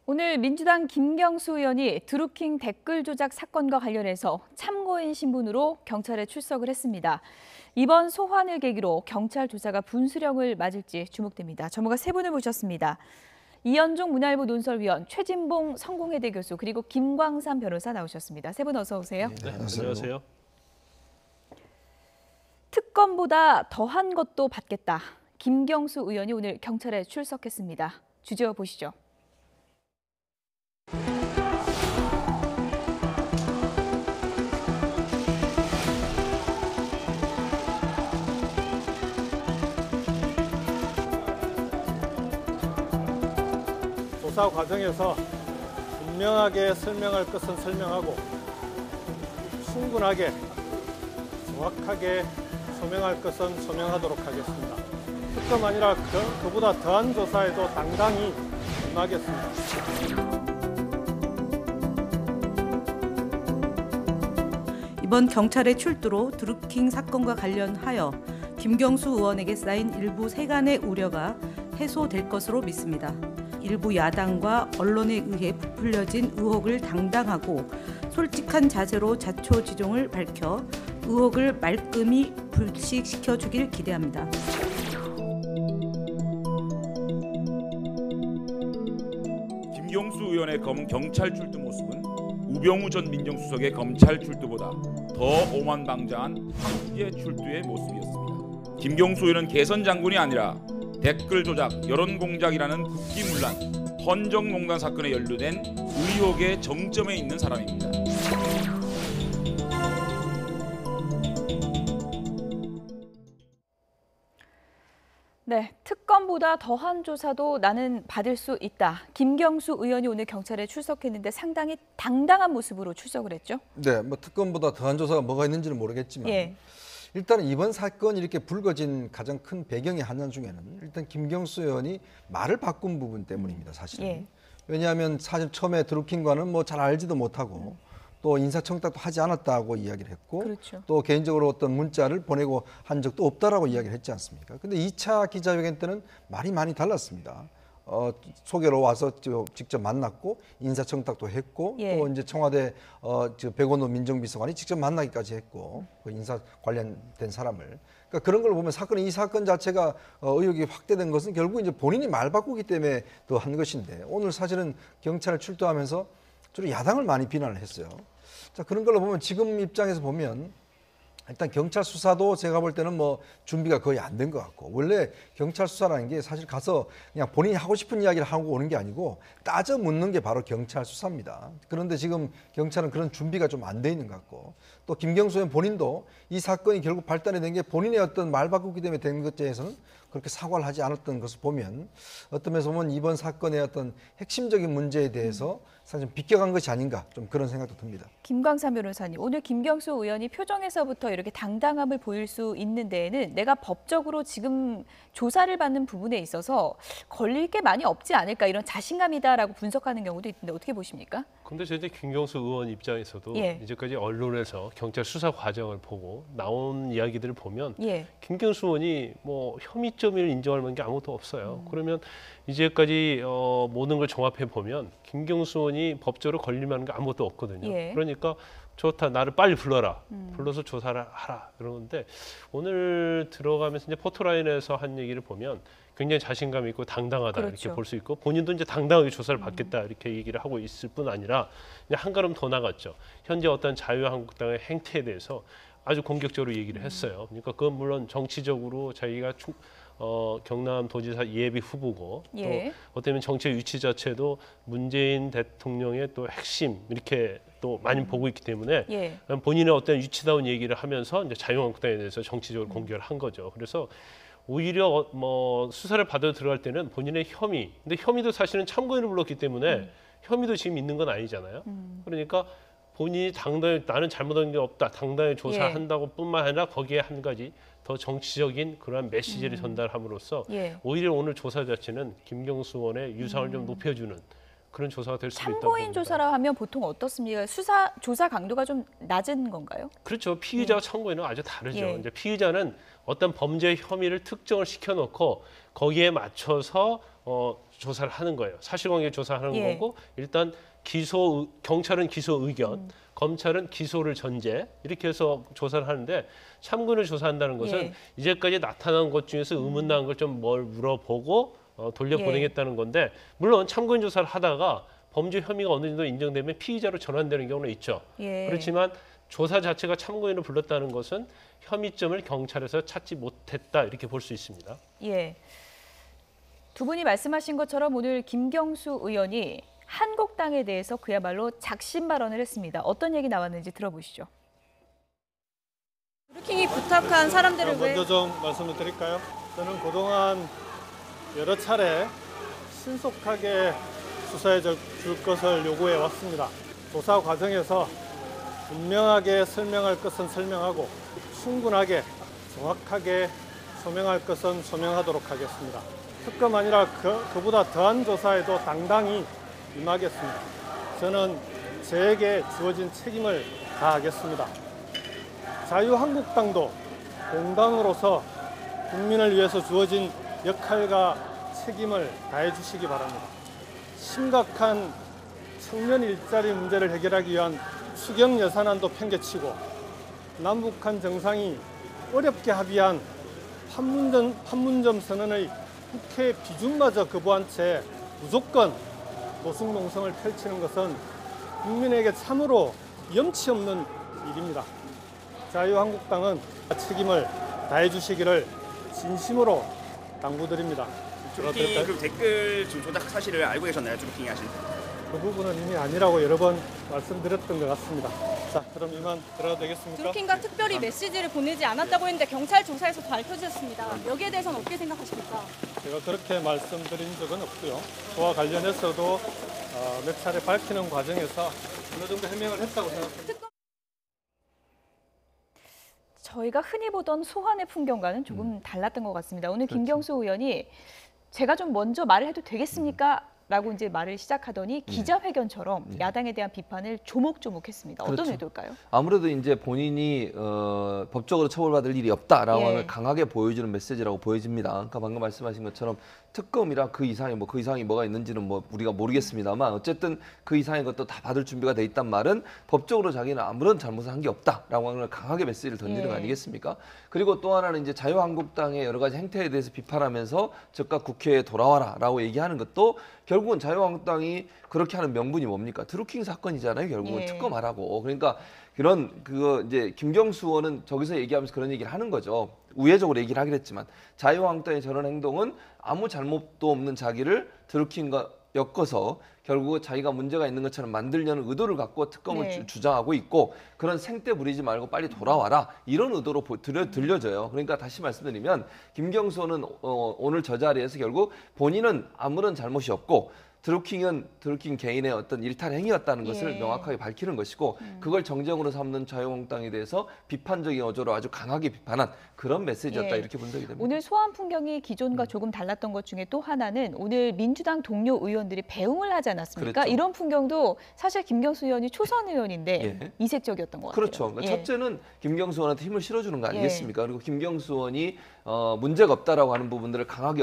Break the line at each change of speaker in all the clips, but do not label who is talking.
오늘 민주당 김경수 의원이 드루킹 댓글 조작 사건과 관련해서 참고인 신분으로 경찰에 출석을 했습니다. 이번 소환을 계기로 경찰 조사가 분수령을 맞을지 주목됩니다. 전문가 세 분을 모셨습니다. 이현종 문화일보 논설위원, 최진봉 성공회대 교수, 그리고 김광삼 변호사 나오셨습니다. 세 분 어서 오세요.
네, 안녕하세요.
특검보다 더한 것도 받겠다. 김경수 의원이 오늘 경찰에 출석했습니다. 주제와 보시죠.
조사 과정에서 분명하게 설명할 것은 설명하고 충분하게 정확하게 소명할 것은 소명하도록 하겠습니다. 특검 아니라 그보다 더한 조사에도 당당히 임하겠습니다.
이번 경찰의 출두로 드루킹 사건과 관련하여 김경수 의원에게 쌓인 일부 세간의 우려가 해소될 것으로 믿습니다. 일부 야당과 언론에 의해 부풀려진 의혹을 당당하고 솔직한 자세로 자초지종을 밝혀 의혹을 말끔히 불식시켜 주길 기대합니다.
김경수 의원의 경찰 출두 모습은 우병우 전 민정수석의 검찰 출두보다 더 오만방자한 황제 출두의 모습이었습니다. 김경수 의원은 개선 장군이 아니라 댓글 조작, 여론 공작이라는 국기문란, 헌정농단 사건에 연루된 의혹의 정점에 있는 사람입니다.
네, 특검보다 더한 조사도 나는 받을 수 있다. 김경수 의원이 오늘 경찰에 출석했는데 상당히 당당한 모습으로 출석을 했죠.
네, 뭐 특검보다 더한 조사가 뭐가 있는지는 모르겠지만 일단은 이번 사건이 이렇게 불거진 가장 큰 배경의 하나 중에는 일단 김경수 의원이 말을 바꾼 부분 때문입니다, 사실은. 왜냐하면 사실 처음에 드루킹과는 뭐 잘 알지도 못하고 또 인사청탁도 하지 않았다고 이야기를 했고 또 개인적으로 어떤 문자를 보내고 한 적도 없다라고 이야기를 했지 않습니까? 근데 2차 기자회견 때는 말이 많이 달랐습니다. 소개로 와서 직접 만났고 인사청탁도 했고 또 이제 청와대 백원도 민정비서관이 직접 만나기까지 했고 그 인사 관련된 사람을 그러니까 그런 걸 보면 이 사건 자체가 의혹이 확대된 것은 결국 이제 본인이 말 바꾸기 때문에 더 한 것인데 오늘 사실은 경찰을 출두하면서 주로 야당을 많이 비난을 했어요. 자, 그런 걸로 보면 지금 입장에서 보면 일단 경찰 수사도 제가 볼 때는 뭐 준비가 거의 안 된 것 같고 원래 경찰 수사라는 게 사실 가서 그냥 본인이 하고 싶은 이야기를 하고 오는 게 아니고 따져 묻는 게 바로 경찰 수사입니다. 그런데 지금 경찰은 그런 준비가 좀 안 돼 있는 것 같고 또 김경수 의원 본인도 이 사건이 결국 발단이 된 게 본인의 어떤 말 바꾸기 때문에 된 것에 대해서는 그렇게 사과를 하지 않았던 것을 보면 어떤 면에서 보면 이번 사건의 어떤 핵심적인 문제에 대해서 사실 비껴간 것이 아닌가 좀 그런 생각도 듭니다.
김광삼 변호사님, 오늘 김경수 의원이 표정에서부터 이렇게 당당함을 보일 수 있는 데에는 내가 법적으로 지금 조사를 받는 부분에 있어서 걸릴 게 많이 없지 않을까 이런 자신감이다라고 분석하는 경우도 있는데 어떻게 보십니까?
근데 이제 김경수 의원 입장에서도 이제까지 언론에서 경찰 수사 과정을 보고 나온 이야기들을 보면 김경수 의원이 뭐 혐의점을 인정할 만한 게 아무것도 없어요. 그러면 이제까지 모든 걸 종합해 보면 김경수 의원이 법적으로 걸릴 만한 게 아무것도 없거든요. 그러니까 좋다, 나를 빨리 불러라, 불러서 조사를 하라 그러는데 오늘 들어가면서 이제 포토라인에서 한 얘기를 보면 굉장히 자신감 있고 당당하다 이렇게 볼 수 있고 본인도 이제 당당하게 조사를 받겠다 이렇게 얘기를 하고 있을 뿐 아니라 이제 한 걸음 더 나갔죠. 현재 어떤 자유한국당의 행태에 대해서 아주 공격적으로 얘기를 했어요. 그러니까 그건 물론 정치적으로 자기가 경남도지사 예비 후보고 또 어떻게 보면 정치의 위치 자체도 문재인 대통령의 또 핵심 이렇게 또 많이 보고 있기 때문에 본인의 어떤 위치다운 얘기를 하면서 이제 자유한국당에 대해서 정치적으로 공격을 한 거죠. 그래서 오히려 뭐 수사를 받아 들어갈 때는 본인의 혐의, 근데 혐의도 사실은 참고인을 불렀기 때문에 혐의도 지금 있는 건 아니잖아요. 그러니까 본인이 당당히 나는 잘못한 게 없다, 당당히 조사한다고 뿐만 아니라 거기에 한 가지 더 정치적인 그러한 메시지를 전달함으로써 오히려 오늘 조사 자체는 김경수 의원의 유상을 좀 높여주는 그런 조사가 될 수도 있다고 봅니다.
참고인 조사라 하면 보통 어떻습니까? 조사 강도가 좀 낮은 건가요?
그렇죠. 피의자와 참고인은 아주 다르죠. 이제 피의자는 어떤 범죄 혐의를 특정을 시켜놓고 거기에 맞춰서 조사를 하는 거예요. 사실관계 조사하는
예.
거고 일단 경찰은 기소 의견, 검찰은 기소를 전제 이렇게 해서 조사를 하는데 참고인을 조사한다는 것은
예.
이제까지 나타난 것 중에서 의문나는 걸 좀 뭘 물어보고 돌려보내겠다는 건데 물론 참고인 조사를 하다가 범죄 혐의가 어느 정도 인정되면 피의자로 전환되는 경우는 있죠.
예.
그렇지만 조사 자체가 참고인을 불렀다는 것은 혐의점을 경찰에서 찾지 못했다 이렇게 볼 수 있습니다.
예. 두 분이 말씀하신 것처럼 오늘 김경수 의원이 한국당에 대해서 그야말로 작심 발언을 했습니다. 어떤 얘기 나왔는지 들어보시죠.
드루킹이 부탁한 사람들을 왜
먼저 좀 말씀을 드릴까요? 저는 그동안 여러 차례 신속하게 수사해 줄 것을 요구해 왔습니다. 조사 과정에서 분명하게 설명할 것은 설명하고 충분하게 정확하게 소명할 것은 소명하도록 하겠습니다. 특검 아니라 그보다 더한 조사에도 당당히 임하겠습니다. 저는 저에게 주어진 책임을 다하겠습니다. 자유한국당도 공당으로서 국민을 위해서 주어진 역할과 책임을 다해 주시기 바랍니다. 심각한 청년 일자리 문제를 해결하기 위한 추경 예산안도 팽개치고 남북한 정상이 어렵게 합의한 판문점 선언의 국회 비준마저 거부한 채 무조건 노숙 농성을 펼치는 것은 국민에게 참으로 염치 없는 일입니다. 자유한국당은 책임을 다해 주시기를 진심으로 당부드립니다.
드루킹이 그 댓글 좀 조작 사실을 알고 계셨나요? 드루킹이 하신?
그 부분은 이미 아니라고 여러 번 말씀드렸던 것 같습니다. 자, 그럼 이만 들어도 되겠습니까?
드루킹과 특별히 메시지를 보내지 않았다고 했는데 경찰 조사에서 밝혀졌습니다. 여기에 대해서는 어떻게 생각하십니까?
제가 그렇게 말씀드린 적은 없고요. 그와 관련해서도 몇 차례 밝히는 과정에서 어느 정도 해명을 했다고 생각합니다.
저희가 흔히 보던 소환의 풍경과는 조금 달랐던 것 같습니다. 오늘 김경수 의원이 제가 좀 먼저 말을 해도 되겠습니까? 라고 이제 말을 시작하더니 기자회견처럼 야당에 대한 비판을 조목조목했습니다. 어떤
그렇죠.
의도일까요?
아무래도 이제 본인이 법적으로 처벌받을 일이 없다라고
예.
하는 강하게 보여주는 메시지라고 보여집니다. 그러니까 방금 말씀하신 것처럼 특검이라 그 이상이 뭐가 있는지는 뭐 우리가 모르겠습니다만 어쨌든 그 이상의 것도 다 받을 준비가 돼 있단 말은 법적으로 자기는 아무런 잘못을 한 게 없다라고 하는 강하게 메시지를 던지는 거 아니겠습니까? 그리고 또 하나는 이제 자유한국당의 여러 가지 행태에 대해서 비판하면서 즉각 국회에 돌아와라라고 얘기하는 것도 결국은 자유한국당이 그렇게 하는 명분이 뭡니까? 드루킹 사건이잖아요. 결국은
예.
특검하라고. 그러니까 그거 이제 김경수 의원은 저기서 얘기하면서 그런 얘기를 하는 거죠. 우회적으로 얘기를 하긴 했지만 자유한국당의 저런 행동은 아무 잘못도 없는 자기를 드루킹과 엮어서 결국 자기가 문제가 있는 것처럼 만들려는 의도를 갖고 특검을 주장하고 있고 그런 생떼 부리지 말고 빨리 돌아와라 이런 의도로 들려져요. 그러니까 다시 말씀드리면 김경수 의원은 오늘 저 자리에서 결국 본인은 아무런 잘못이 없고 드루킹 개인의 어떤 일탈 행위였다는 것을 명확하게 밝히는 것이고 그걸 정쟁으로 삼는 자유한국당에 대해서 비판적인 어조로 아주 강하게 비판한 그런 메시지였다 이렇게 분석이 됩니다.
오늘 소환 풍경이 기존과 조금 달랐던 것 중에 또 하나는 오늘 민주당 동료 의원들이 배웅을 하지 않았습니까?
그렇죠.
이런 풍경도 사실 김경수 의원이 초선 의원인데
예.
이색적이었던 것 같아요.
그렇죠. 그러니까 첫째는 김경수 의원한테 힘을 실어주는 거 아니겠습니까? 그리고 김경수 의원이 문제가 없다라고 하는 부분들을 강하게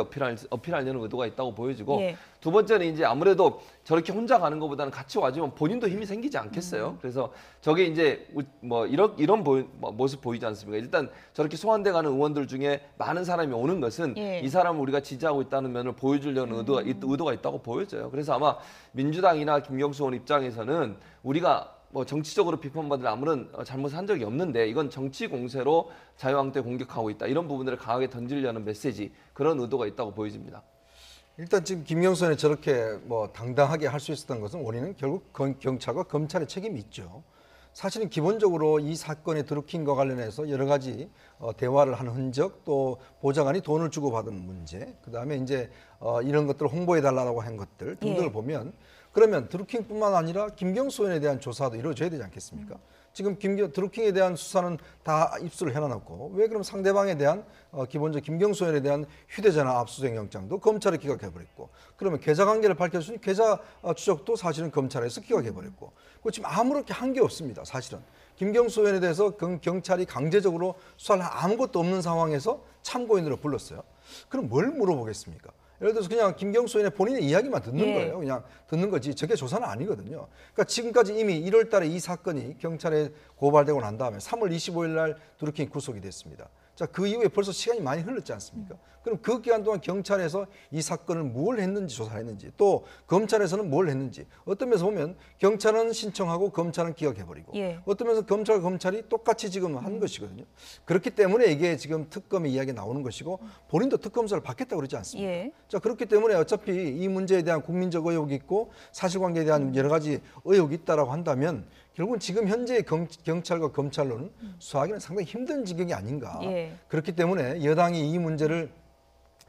어필하려는 의도가 있다고 보여지고 두 번째는 이제 아무래도 저렇게 혼자 가는 것보다는 같이 와주면 본인도 힘이 생기지 않겠어요. 그래서 저게 이제 뭐 이런 모습 보이지 않습니까? 일단 저렇게 소환돼 가는 의원들 중에 많은 사람이 오는 것은 이 사람을 우리가 지지하고 있다는 면을 보여주려는 의도가 있다고 보여져요. 그래서 아마 민주당이나 김경수 의원 입장에서는 우리가 뭐 정치적으로 비판받을 아무런 잘못을 한 적이 없는데 이건 정치 공세로 자유한국당을 공격하고 있다. 이런 부분들을 강하게 던지려는 메시지 그런 의도가 있다고 보여집니다.
일단 지금 김경수 의원이 저렇게 뭐 당당하게 할 수 있었던 것은 원인은 결국 경찰과 검찰의 책임이 있죠. 사실은 기본적으로 이 사건의 드루킹과 관련해서 여러 가지 대화를 한 흔적 또 보좌관이 돈을 주고받은 문제 그다음에 이제 이런 것들을 홍보해달라고 한 것들 등등을 보면 그러면 드루킹뿐만 아니라 김경수 의원에 대한 조사도 이루어져야 되지 않겠습니까? 지금 드루킹에 대한 수사는 다 입수를 해놔놓고 왜 그럼 상대방에 대한 기본적 김경수 의원에 대한 휴대전화 압수수색 영장도 검찰에 기각해버렸고 그러면 계좌관계를 밝혀주니 계좌 추적도 사실은 검찰에서 기각해버렸고 지금 아무렇게 한 게 없습니다. 사실은 김경수 의원에 대해서 경찰이 강제적으로 수사를 한 아무것도 없는 상황에서 참고인으로 불렀어요. 그럼 뭘 물어보겠습니까? 예를 들어서 그냥 김경수 의원의 본인의 이야기만 듣는
예.
거예요. 그냥 듣는 거지 저게 조사는 아니거든요. 그러니까 지금까지 이미 1월 달에 이 사건이 경찰에 고발되고 난 다음에 3월 25일 날 드루킹이 구속이 됐습니다. 자, 그 이후에 벌써 시간이 많이 흘렀지 않습니까? 그럼 그 기간 동안 경찰에서 이 사건을 뭘 했는지 조사했는지 또 검찰에서는 뭘 했는지 어떤 면에서 보면 경찰은 신청하고 검찰은 기각해버리고
예.
어떤 면에서 검찰과 검찰이 똑같이 지금 한 것이거든요. 그렇기 때문에 이게 지금 특검의 이야기 나오는 것이고 본인도 특검 수사를 받겠다고 그러지 않습니까?
예.
자, 그렇기 때문에 어차피 이 문제에 대한 국민적 의혹이 있고 사실관계에 대한 여러 가지 의혹이 있다라고 한다면 결국은 지금 현재 경찰과 검찰로는 수사하기는 상당히 힘든 지경이 아닌가.
예.
그렇기 때문에 여당이 이 문제를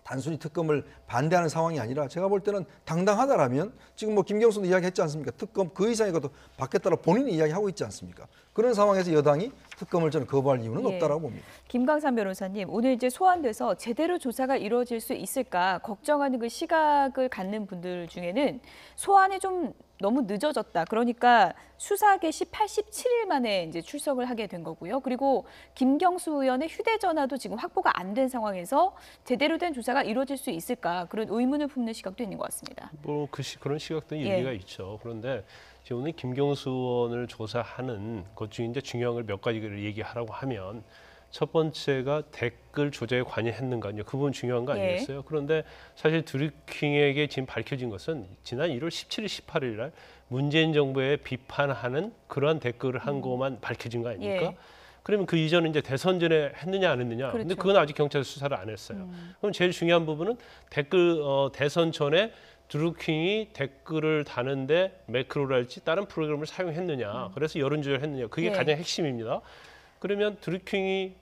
단순히 특검을 반대하는 상황이 아니라 제가 볼 때는 당당하다라면 지금 뭐 김경수도 이야기했지 않습니까? 특검 그 이상이라도 받겠다고 본인이 이야기하고 있지 않습니까? 그런 상황에서 여당이 특검을 저는 거부할 이유는
예.
없다라고 봅니다.
김광삼 변호사님, 오늘 이제 소환돼서 제대로 조사가 이루어질 수 있을까 걱정하는 그 시각을 갖는 분들 중에는 소환이 좀 너무 늦어졌다. 그러니까 수사 개시 87일 만에 이제 출석을 하게 된 거고요. 그리고 김경수 의원의 휴대전화도 지금 확보가 안 된 상황에서 제대로 된 조사가 이루어질 수 있을까 그런 의문을 품는 시각도 있는 것 같습니다.
뭐 그런 시각도 일리가 있죠. 그런데 지금 오늘 김경수 의원을 조사하는 것 중에 이제 중요한 걸 몇 가지를 얘기하라고 하면 첫 번째가 댓글 조작에 관여했는가 그 부분 중요한 거 아니겠어요? 그런데 사실 드루킹에게 지금 밝혀진 것은 지난 1월 17일, 18일 날 문재인 정부에 비판하는 그러한 댓글을 한 것만 밝혀진 거 아닙니까?
예.
그러면 그 이전에 이제 대선 전에 했느냐 안 했느냐? 근데
그렇죠.
그건 아직 경찰 수사를 안 했어요. 그럼 제일 중요한 부분은 대선 전에 드루킹이 댓글을 다는데 매크로랄지 다른 프로그램을 사용했느냐? 그래서 여론 조절했느냐? 그게
예.
가장 핵심입니다. 그러면 드루킹이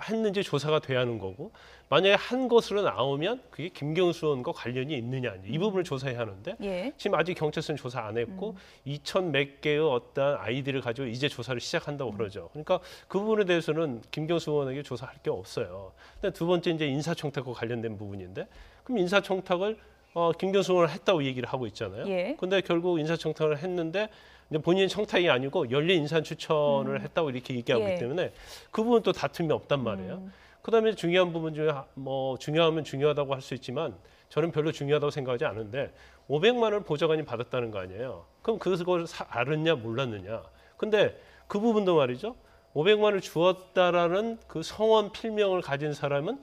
했는지 조사가 돼야 하는 거고 만약에 한 것으로 나오면 그게 김경수 의원과 관련이 있느냐 이 부분을 조사해야 하는데
예.
지금 아직 경찰서는 조사 안 했고 2,000 몇 개의 어떤 아이디를 가지고 이제 조사를 시작한다고 그러죠. 그러니까 그 부분에 대해서는 김경수 의원에게 조사할 게 없어요. 근데 두 번째 이제 인사청탁과 관련된 부분인데 그럼 인사청탁을 김경수 의원을 했다고 얘기를 하고 있잖아요.
예.
근데 결국 인사청탁을 했는데 본인의 청탁이 아니고 연례 인사 추천을 했다고 이렇게 얘기하고
예.
있기 때문에 그 부분은 또 다툼이 없단 말이에요. 그다음에 중요한 부분 중에 뭐 중요하면 중요하다고 할 수 있지만 저는 별로 중요하다고 생각하지 않은데 500만 원을 보좌관이 받았다는 거 아니에요. 그럼 그걸 알았냐 몰랐느냐. 근데 그 부분도 말이죠. 500만 원을 주었다라는 그 성원 필명을 가진 사람은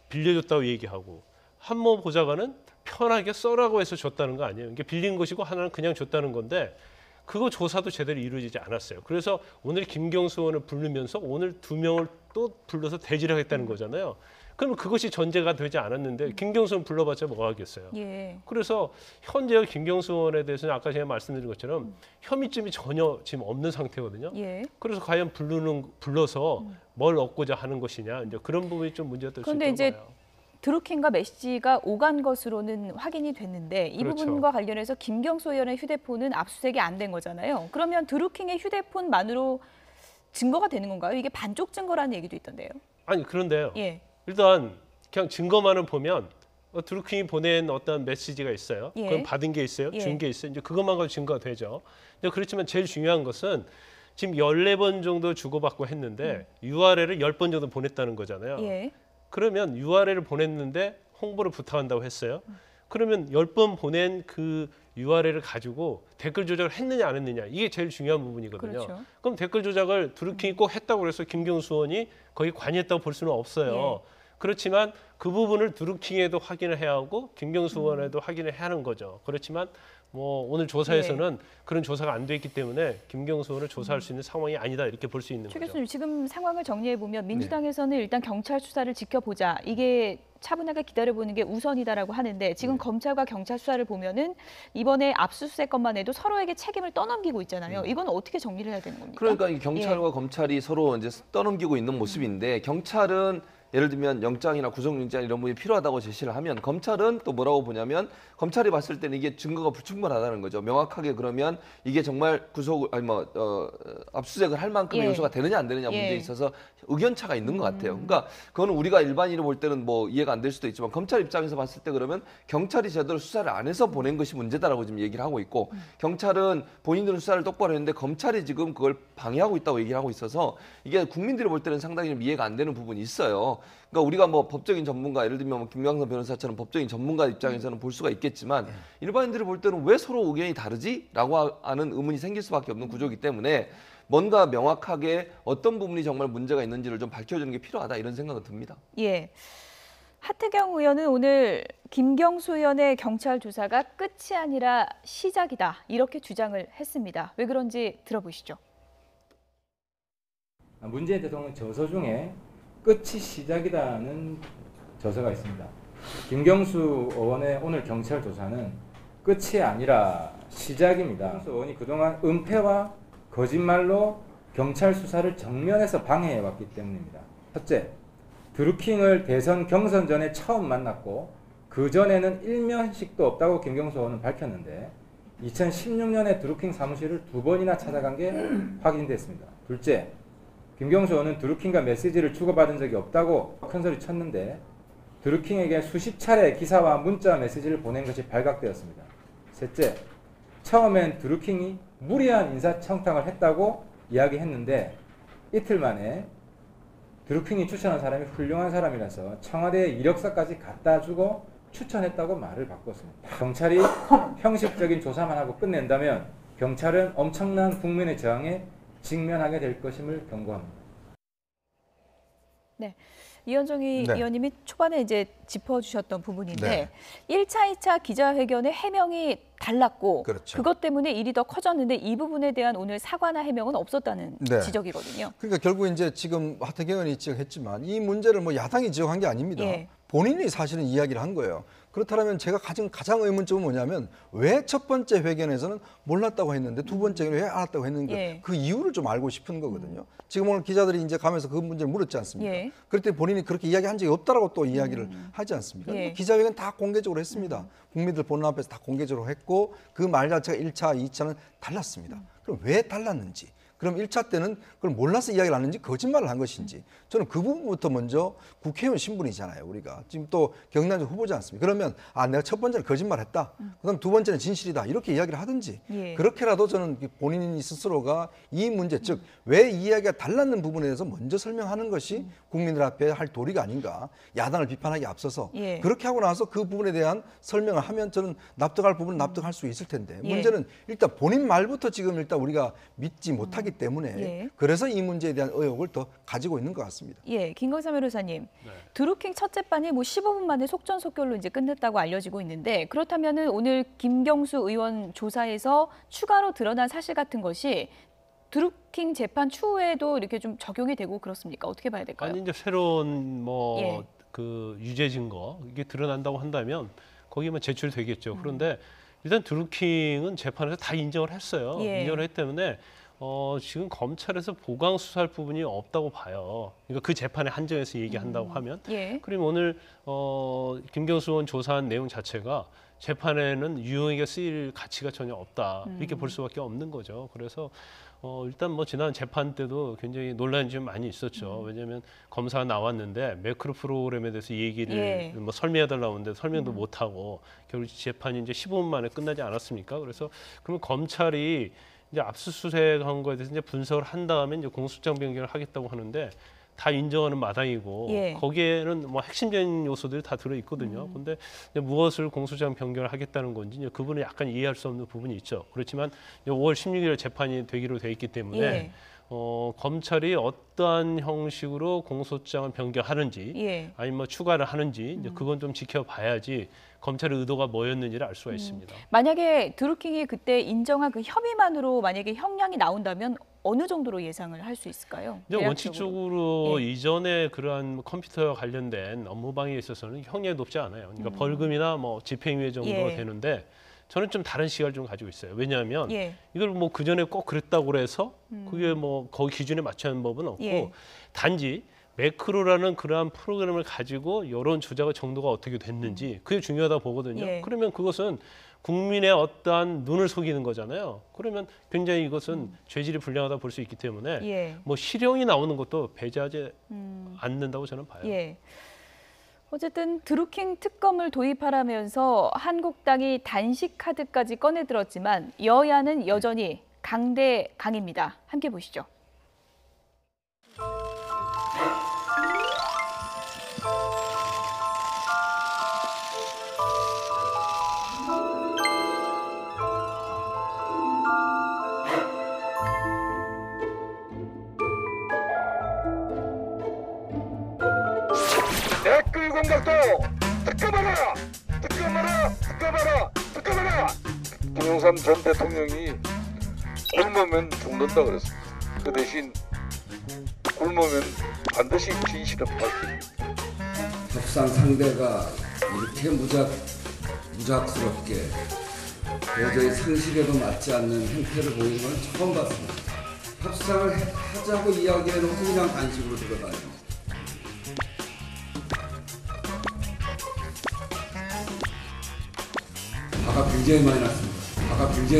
빌려줬다고 얘기하고 한모 보좌관은 편하게 써라고 해서 줬다는 거 아니에요. 이게 빌린 것이고 하나는 그냥 줬다는 건데 그거 조사도 제대로 이루어지지 않았어요. 그래서 오늘 김경수 의원을 부르면서 오늘 2명을 또 불러서 대질을 하겠다는 거잖아요. 그러면 그것이 전제가 되지 않았는데 김경수 의원 불러봤자 뭐가 하겠어요.
예.
그래서 현재 김경수 의원에 대해서는 아까 제가 말씀드린 것처럼 혐의점이 전혀 지금 없는 상태거든요.
예.
그래서 과연 불러서 뭘 얻고자 하는 것이냐 이제 그런 부분이 좀 문제가 될 수 있다고 봐요.
드루킹과 메시지가 오간 것으로는 확인이 됐는데 이
그렇죠.
부분과 관련해서 김경수 의원의 휴대폰은 압수수색이 안 된 거잖아요. 그러면 드루킹의 휴대폰만으로 증거가 되는 건가요? 이게 반쪽 증거라는 얘기도 있던데요.
아니 그런데요.
예.
일단 그냥 증거만을 보면 드루킹이 보낸 어떤 메시지가 있어요.
예.
그건 받은 게 있어요.
예.
준 게 있어요. 이제 그것만 가지고 증거가 되죠. 근데 그렇지만 제일 중요한 것은 지금 14번 정도 주고받고 했는데 URL을 10번 정도 보냈다는 거잖아요.
예.
그러면 URL을 보냈는데 홍보를 부탁한다고 했어요. 그러면 10번 보낸 그 URL을 가지고 댓글 조작을 했느냐 안 했느냐 이게 제일 중요한 부분이거든요.
그렇죠.
그럼 댓글 조작을 드루킹이 꼭 했다고 해서 김경수 의원이 거기 관여했다고 볼 수는 없어요.
예.
그렇지만 그 부분을 드루킹에도 확인을 해야 하고 김경수 의원에도 확인을 해야 하는 거죠. 그렇지만 뭐 오늘 조사에서는 그런 조사가 안 돼 있기 때문에 김경수 의원을 조사할 수 있는 상황이 아니다 이렇게 볼 수 있는
최
거죠.
교수님 지금 상황을 정리해 보면 민주당에서는 일단 경찰 수사를 지켜보자 이게 차분하게 기다려보는 게 우선이다라고 하는데 지금 검찰과 경찰 수사를 보면은 이번에 압수수색 것만 해도 서로에게 책임을 떠넘기고 있잖아요. 이건 어떻게 정리를 해야 되는 겁니까?
그러니까 이 경찰과 검찰이 서로 이제 떠넘기고 있는 모습인데 경찰은 예를 들면 영장이나 구속영장 이런 부분이 필요하다고 제시를 하면 검찰은 또 뭐라고 보냐면 검찰이 봤을 때는 이게 증거가 불충분하다는 거죠. 명확하게 그러면 이게 정말 압수수색을 할 만큼의 요소가 되느냐 안 되느냐 문제에 있어서 의견차가 있는 것 같아요. 그러니까 그거는 우리가 일반인으로 볼 때는 뭐 이해가 안 될 수도 있지만 검찰 입장에서 봤을 때 그러면 경찰이 제대로 수사를 안 해서 보낸 것이 문제다라고 지금 얘기를 하고 있고 경찰은 본인들은 수사를 똑바로 했는데 검찰이 지금 그걸 방해하고 있다고 얘기를 하고 있어서 이게 국민들이 볼 때는 상당히 좀 이해가 안 되는 부분이 있어요. 그러니까 우리가 뭐 법적인 전문가, 예를 들면 뭐 김광선 변호사처럼 법적인 전문가 입장에서는 볼 수가 있겠지만 일반인들이 볼 때는 왜 서로 의견이 다르지?라고 하는 의문이 생길 수밖에 없는 구조이기 때문에 뭔가 명확하게 어떤 부분이 정말 문제가 있는지를 좀 밝혀주는 게 필요하다 이런 생각은 듭니다.
예. 하태경 의원은 오늘 김경수 의원의 경찰 조사가 끝이 아니라 시작이다 이렇게 주장을 했습니다. 왜 그런지 들어보시죠.
문재인 대통령 저서 중에 끝이 시작이다는 저서가 있습니다. 김경수 의원의 오늘 경찰 조사는 끝이 아니라 시작입니다. 김경수 의원이 그동안 은폐와 거짓말로 경찰 수사를 정면에서 방해해왔기 때문입니다. 첫째, 드루킹을 대선 경선 전에 처음 만났고 그 전에는 일면식도 없다고 김경수 의원은 밝혔는데 2016년에 드루킹 사무실을 2번이나 찾아간 게 확인됐습니다. 둘째, 김경수 의원은 드루킹과 메시지를 주고받은 적이 없다고 큰소리 쳤는데 드루킹에게 수십 차례 기사와 문자 메시지를 보낸 것이 발각되었습니다. 셋째, 처음엔 드루킹이 무리한 인사청탁을 했다고 이야기했는데 이틀 만에 드루킹이 추천한 사람이 훌륭한 사람이라서 청와대에 이력서까지 갖다 주고 추천했다고 말을 바꿨습니다. 경찰이 형식적인 조사만 하고 끝낸다면 경찰은 엄청난 국민의 저항에 직면하게 될 것임을 경고합니다.
네. 이현정희
네.
의원님이 초반에 이제 짚어주셨던 부분인데
네.
1차, 2차 기자회견의 해명이 달랐고
그렇죠.
그것 때문에 일이 더 커졌는데 이 부분에 대한 오늘 사과나 해명은 없었다는
네.
지적이거든요.
그러니까 결국 이제 지금 하태경 의원이 지적했지만 이 문제를 뭐 야당이 지적한 게 아닙니다.
예.
본인이 사실은 이야기를 한 거예요. 그렇다면 제가 가장 의문점은 뭐냐면 왜 첫 번째 회견에서는 몰랐다고 했는데 두 번째는 왜 알았다고 했는가
예.
그 이유를 좀 알고 싶은 거거든요. 지금 오늘 기자들이 이제 가면서 그 문제를 물었지 않습니까?
예.
그럴 때 본인이 그렇게 이야기한 적이 없다라고 또 이야기를 하지 않습니까?
예.
기자회견 다 공개적으로 했습니다. 국민들 보는 앞에서 다 공개적으로 했고 그 말 자체가 1차, 2차는 달랐습니다. 그럼 왜 달랐는지? 그럼 1차 때는 그걸 몰라서 이야기를 하는지 거짓말을 한 것인지 저는 그 부분부터 먼저 국회의원 신분이잖아요. 우리가 지금 또 경남도 후보지 않습니까? 그러면 내가 첫 번째는 거짓말했다. 그다음 두 번째는 진실이다. 이렇게 이야기를 하든지
예.
그렇게라도 저는 본인 스스로가 이 문제 즉 왜 이야기가 달랐는 부분에 대해서 먼저 설명하는 것이 국민들 앞에 할 도리가 아닌가. 야당을 비판하기 앞서서
예.
그렇게 하고 나서 그 부분에 대한 설명을 하면 저는 납득할 부분은 납득할 수 있을 텐데 문제는 일단 본인 말부터 지금 일단 우리가 믿지 못하기 때문에
예.
그래서 이 문제에 대한 의혹을 더 가지고 있는 것 같습니다.
예, 김광삼 변호사님, 드루킹 첫 재판이 뭐 15분 만에 속전속결로 이제 끝냈다고 알려지고 있는데 그렇다면은 오늘 김경수 의원 조사에서 추가로 드러난 사실 같은 것이 드루킹 재판 추후에도 이렇게 좀 적용이 되고 그렇습니까? 어떻게 봐야 될까요?
아니 이제 새로운 뭐
예.
그 유죄 증거 이게 드러난다고 한다면 거기만 제출되겠죠. 그런데 일단 드루킹은 재판에서 다 인정을 했어요.
예.
인정을 했기 때문에 지금 검찰에서 보강 수사할 부분이 없다고 봐요. 그러니까 그 재판에 한정해서 얘기한다고 하면.
예.
그리고 오늘 김경수 의원 조사한 내용 자체가 재판에는 유용하게 쓰일 가치가 전혀 없다. 이렇게 볼 수밖에 없는 거죠. 그래서 일단 뭐 지난 재판 때도 굉장히 논란이 좀 많이 있었죠. 왜냐하면 검사가 나왔는데 매크로 프로그램에 대해서 얘기를
예.
뭐 설명해달라고 하는데 설명도 못 하고 결국 재판이 이제 15분 만에 끝나지 않았습니까? 그래서 그러면 검찰이 이제 압수수색한 거에 대해서 이제 분석을 한 다음에 이제 공소장 변경을 하겠다고 하는데 다 인정하는 마당이고
예.
거기에는 뭐 핵심적인 요소들이 다 들어 있거든요. 그런데 무엇을 공소장 변경을 하겠다는 건지 이제 그분은 약간 이해할 수 없는 부분이 있죠. 그렇지만 5월 16일에 재판이 되기로 돼 있기 때문에
예.
검찰이 어떠한 형식으로 공소장을 변경하는지
예.
아니면 뭐 추가를 하는지 이제 그건 좀 지켜봐야지 검찰의 의도가 뭐였는지를 알 수가 있습니다.
만약에 드루킹이 그때 인정한 그 혐의만으로 만약에 형량이 나온다면 어느 정도로 예상을 할 수 있을까요?
이제
대략적으로.
원칙적으로
예.
이전에 그러한 컴퓨터와 관련된 업무 방해에 있어서는 형량이 높지 않아요. 그러니까 벌금이나 뭐 집행유예 정도가
예.
되는데 저는 좀 다른 시각을 좀 가지고 있어요. 왜냐하면
예.
이걸 뭐 그 전에 꼭 그랬다고 해서 그게 뭐 거기 기준에 맞춰야 하는 법은 없고
예.
단지 매크로라는 그러한 프로그램을 가지고 여론 조작의 정도가 어떻게 됐는지 그게 중요하다고 보거든요.
예.
그러면 그것은 국민의 어떠한 눈을 속이는 거잖아요. 그러면 굉장히 이것은 죄질이 불량하다 볼 수 있기 때문에
예.
뭐 실형이 나오는 것도 배제하지 않는다고 저는 봐요.
예. 어쨌든 드루킹 특검을 도입하라면서 한국당이 단식 카드까지 꺼내들었지만 여야는 여전히 강대강입니다. 함께 보시죠.
공각도 특검하라! 특검하라! 특검하라! 특검하라! 김영삼 전 대통령이 굶으면 죽는다 그랬습니다. 그 대신 굶으면 반드시 진실을 밝힙니다.
협상 상대가 이렇게 무작스럽게 도저히 상식에도 맞지 않는 행태를 보이는 건 처음 봤습니다. 협상을 하자고 이야기해놓고 그냥 단식으로 들어다닙니다. 화가 굉장히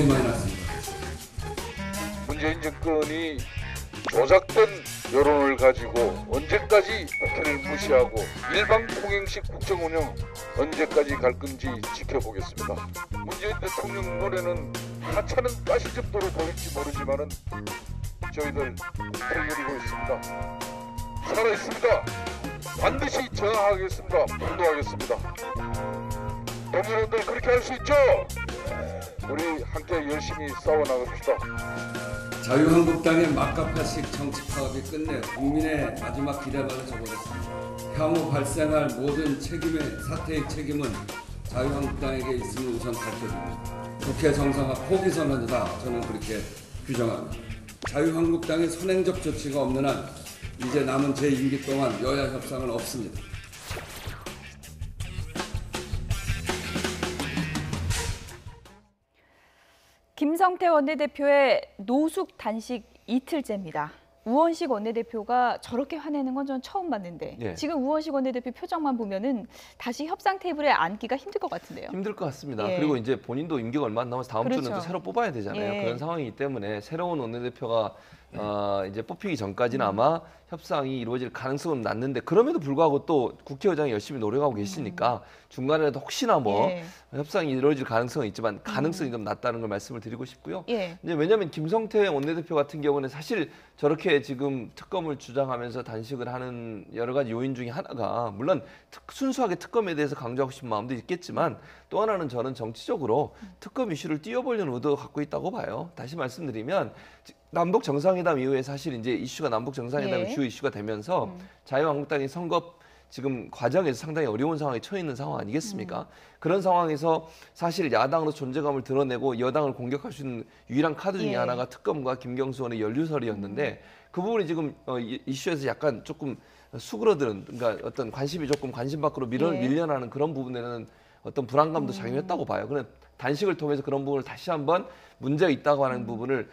많이 났습니다.
문재인 정권이 조작된 여론을 가지고 언제까지 국회를 무시하고 일방통행식 국정운영 언제까지 갈 건지 지켜보겠습니다. 문재인 대통령 노래는 하찮은 가시적도로 보일지 모르지만은 저희들 국회를 누리고 있습니다. 살아있습니다. 반드시 저항하겠습니다. 분노하겠습니다. 동료분들 그렇게 할 수 있죠? 우리 함께 열심히 싸워나갑시다.
자유한국당의 막가파식 정치 파업이 끝내 국민의 마지막 기대만을 저버렸습니다. 향후 발생할 모든 사태의 책임은 자유한국당에게 있음을 우선 밝혀줍니다. 국회 정상화 포기 선언이다. 저는 그렇게 규정합니다. 자유한국당의 선행적 조치가 없는 한 이제 남은 제 임기 동안 여야 협상은 없습니다.
김성태 원내대표의 노숙 단식 이틀째입니다. 우원식 원내대표가 저렇게 화내는 건 전 처음 봤는데
예.
지금 우원식 원내대표 표정만 보면은 다시 협상 테이블에 앉기가 힘들 것 같은데요.
힘들 것 같습니다.
예.
그리고 이제 본인도 임기가 얼마 안 남아서 다음
그렇죠.
주는 또 새로 뽑아야 되잖아요.
예.
그런 상황이기 때문에 새로운 원내대표가 이제 뽑히기 전까지는 아마 협상이 이루어질 가능성은 낮는데 그럼에도 불구하고 또 국회의장이 열심히 노력하고 계시니까 중간에라도 혹시나 뭐
예.
협상이 이루어질 가능성은 있지만 가능성이 좀 낮다는 걸 말씀을 드리고 싶고요.
예.
이제 왜냐하면 김성태 원내대표 같은 경우는 사실 저렇게 지금 특검을 주장하면서 단식을 하는 여러 가지 요인 중에 하나가 물론 순수하게 특검에 대해서 강조하고 싶은 마음도 있겠지만 또 하나는 저는 정치적으로 특검 이슈를 띄워보려는 의도가 갖고 있다고 봐요. 다시 말씀드리면 남북 정상회담 이후에 사실 이제 이슈가 남북 정상회담이
예.
주요 이슈가 되면서 자유한국당이 선거 지금 과정에서 상당히 어려운 상황에 처해 있는 상황 아니겠습니까? 그런 상황에서 사실 야당으로 존재감을 드러내고 여당을 공격할 수 있는 유일한 카드 중에
예.
하나가 특검과 김경수 의원의 연루설이었는데 그 부분이 지금 이슈에서 약간 조금 수그러드는 그러니까 어떤 관심이 조금 관심 밖으로
예.
밀려나는 그런 부분에는 어떤 불안감도 작용했다고 봐요. 그런데 단식을 통해서 그런 부분을 다시 한번 문제가 있다고 하는 부분을